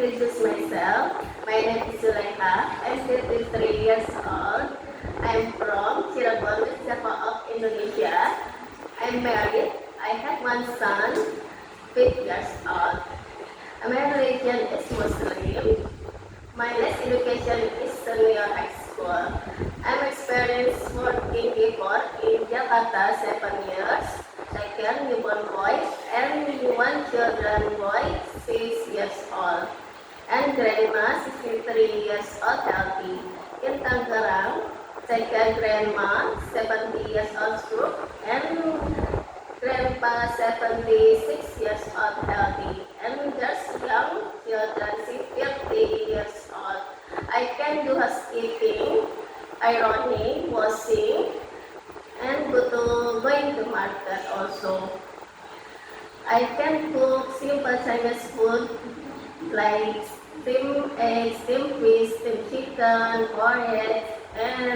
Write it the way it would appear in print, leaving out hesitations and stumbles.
introduce myself. My name is Zuleika. I'm 53 years old. I'm from Cirebon, Sabah of Indonesia. I'm married. I have one son, 5 years old. My religion is Muslim. My last education is senior high school. I'm experienced working before in Jakarta 7 years. Second newborn boy and one children boy 6 years old. And grandma 63 years old healthy. In Tangerang, second grandma 70 years old stroke and grandpa 76 years old healthy. And just young children 50 years old. I can do housekeeping, ironing, washing, and going to market also. I can cook simple Chinese food like steamed eggs, steamed fish, steamed chicken, porridge, and